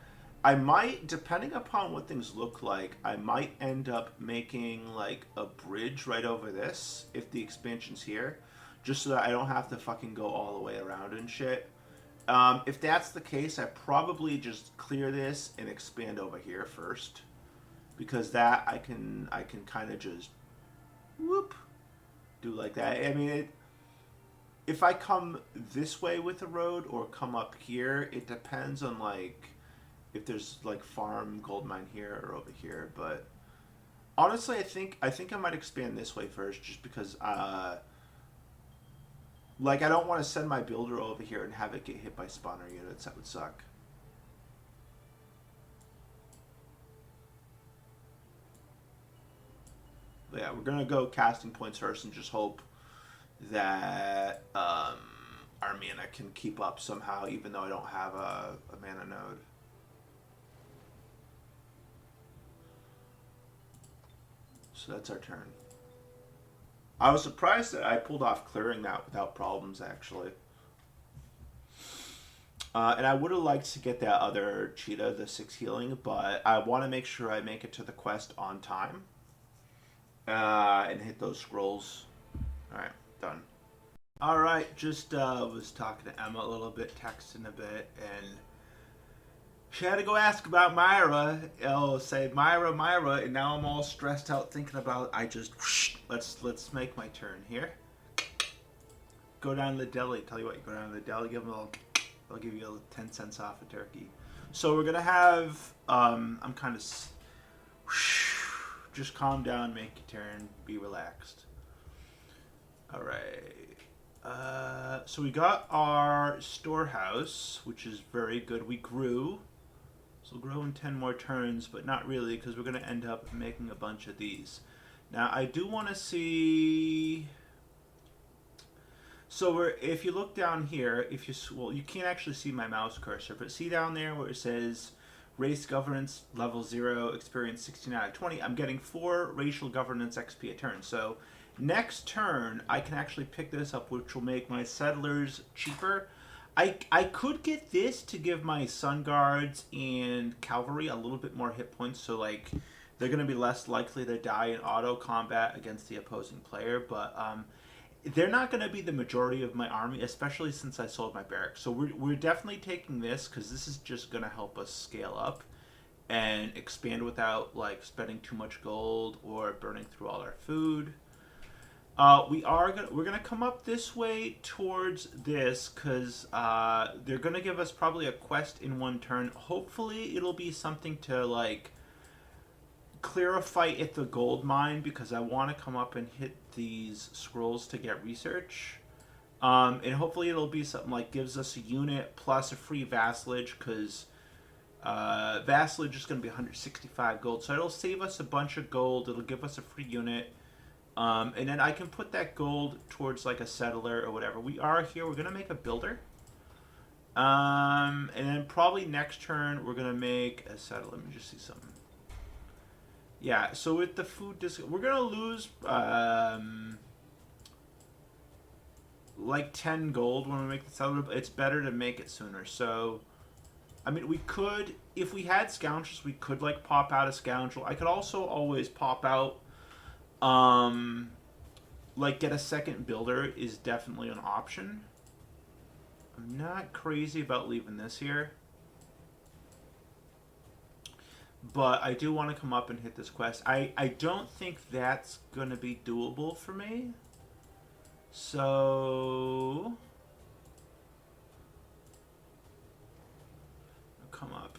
I might, depending upon what things look like, I might end up making like a bridge right over this if the expansion's here. Just so that I don't have to fucking go all the way around and shit. If that's the case, I probably just clear this and expand over here first, because that I can kind of just whoop do like that. I mean, if I come this way with the road or come up here, it depends on like if there's like farm gold mine here or over here. But honestly, I think I might expand this way first, just because like I don't want to send my builder over here and have it get hit by spawner units. That would suck. But yeah, we're gonna go casting points first and just hope that our mana can keep up somehow, even though I don't have a mana node. So that's our turn. I was surprised that I pulled off clearing that without problems, actually. And I would have liked to get that other cheetah, the 6 healing, but I want to make sure I make it to the quest on time. And hit those scrolls. Alright, done. Alright, just was talking to Emma a little bit, texting a bit, and she had to go ask about Myra. I'll say Myra, and now I'm all stressed out thinking about. I just let's make my turn here. Go down to the deli. Tell you what, you go down to the deli, give them a little. They'll give you 10 cents off a turkey. So we're gonna have. I'm kind of. Just calm down, make your turn, be relaxed. All right. So we got our storehouse, which is very good. We grew. So we'll grow in 10 more turns, but not really, because we're going to end up making a bunch of these. Now, I do want to see... So if you look down here, well, you can't actually see my mouse cursor, but see down there where it says race governance level 0, experience 16 out of 20, I'm getting 4 racial governance XP a turn. So next turn, I can actually pick this up, which will make my settlers cheaper. I could get this to give my Sun Guards and Cavalry a little bit more hit points, so like they're going to be less likely to die in auto combat against the opposing player, but they're not going to be the majority of my army, especially since I sold my barracks. So we're definitely taking this, because this is just going to help us scale up and expand without like spending too much gold or burning through all our food. We're gonna come up this way towards this, because they're gonna give us probably a quest in one turn. Hopefully it'll be something to like clear a fight at the gold mine, because I want to come up and hit these scrolls to get research. And hopefully it'll be something like gives us a unit plus a free vassalage, because vassalage is going to be 165 gold. So it'll save us a bunch of gold. It'll give us a free unit. And then I can put that gold towards like a settler or whatever. We are here. We're going to make a builder. And then probably next turn we're going to make a settler. Let me just see something. Yeah, so with the food we're going to lose like 10 gold when we make the settler, but it's better to make it sooner. So, I mean, we could, if we had scoundrels, we could like pop out a scoundrel. I could also always pop out like get a second builder is definitely an option. I'm not crazy about leaving this here, but I do want to come up and hit this quest. I don't think that's going to be doable for me. So I'll come up.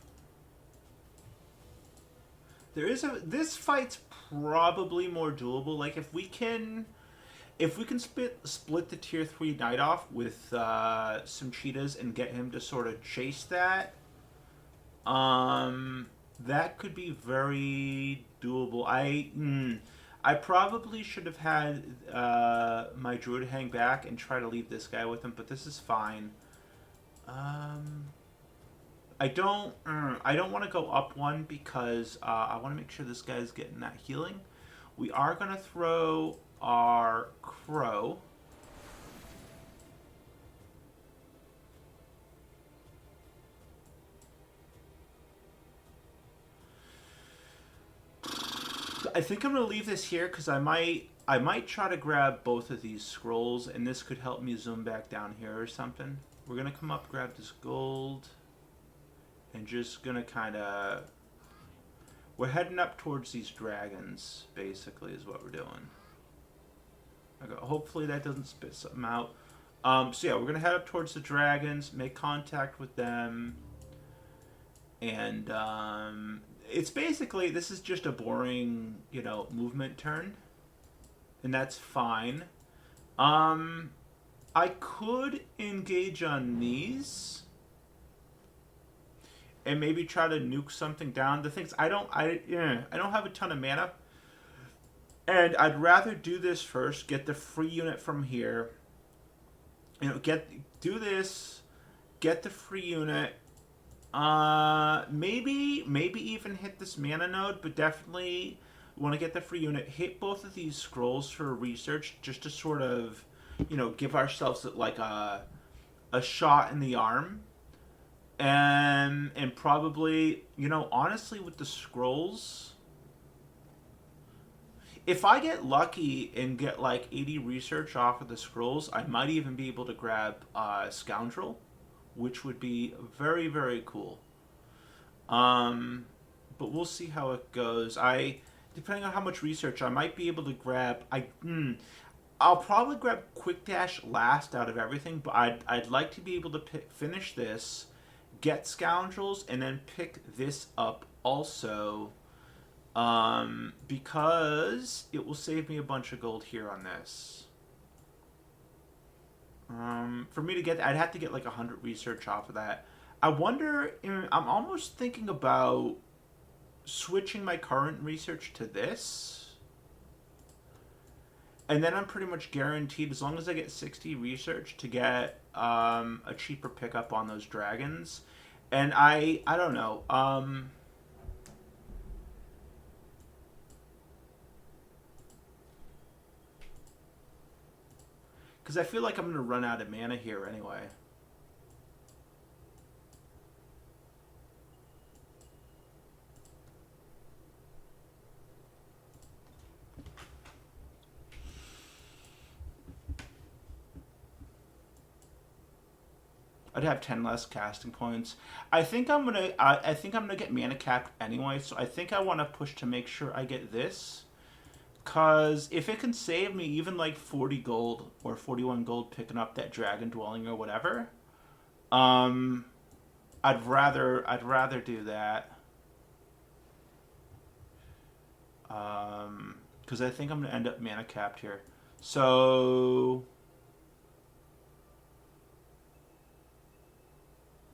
This fight's probably more doable. Like if we can split the tier 3 knight off with some cheetahs and get him to sort of chase that, that could be very doable. I probably should have had my druid hang back and try to leave this guy with him, but this is fine. I don't want to go up one, because I want to make sure this guy's getting that healing. We are going to throw our crow. I think I'm going to leave this here, because I might try to grab both of these scrolls, and this could help me zoom back down here or something. we're gonna come up, grab this gold, and just gonna kind of. We're heading up towards these dragons, basically, is what we're doing. Okay, hopefully that doesn't spit something out. So yeah, we're gonna head up towards the dragons, make contact with them, and it's basically, this is just a boring, you know, movement turn, and that's fine. I could engage on these and maybe try to nuke something down. The things I don't have a ton of mana, and I'd rather do this first, get the free unit from here. You know, do this, get the free unit. Maybe even hit this mana node, but definitely want to get the free unit. Hit both of these scrolls for research, just to sort of, you know, give ourselves like a shot in the arm. And probably, you know, honestly, with the scrolls, if I get lucky and get like 80 research off of the scrolls, I might even be able to grab Scoundrel, which would be very, very cool. But we'll see how it goes. Depending on how much research, I might be able to grab. I'll probably grab Quick Dash last out of everything, but I'd like to be able to finish this, get Scoundrels, and then pick this up also, because it will save me a bunch of gold here on this. For me to get, I'd have to get like 100 research off of that. I wonder, I'm almost thinking about switching my current research to this. And then I'm pretty much guaranteed, as long as I get 60 research, to get a cheaper pickup on those dragons. And I don't know. Because I feel like I'm going to run out of mana here anyway. I'd have 10 less casting points. I think I'm gonna get mana capped anyway, so I think I want to push to make sure I get this. Cause if it can save me even like 40 gold or 41 gold picking up that dragon dwelling or whatever, I'd rather do that. Because I think I'm gonna end up mana capped here. So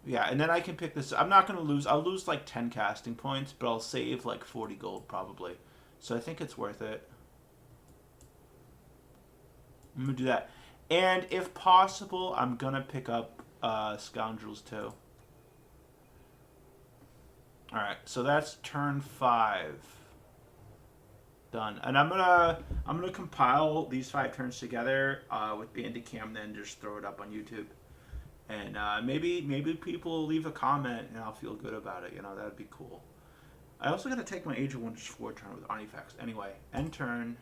yeah, and then I can pick this. I'm not gonna lose. I'll lose like 10 casting points, but I'll save like 40 gold probably. So I think it's worth it. I'm gonna do that, and if possible, I'm gonna pick up Scoundrels too. All right, so that's turn 5 done, and I'm gonna compile these 5 turns together with Bandicam, then just throw it up on YouTube, and maybe people will leave a comment and I'll feel good about it. You know, that'd be cool. I also gotta take my Age of Wonders 4 turn with Artifacts. Anyway, end turn.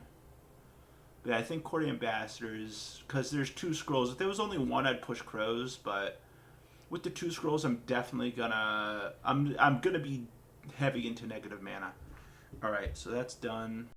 But I think Court Ambassadors, because there's 2 scrolls. If there was only 1, I'd push Crows, but with the 2 scrolls, I'm definitely gonna... I'm gonna be heavy into negative mana. Alright, so that's done.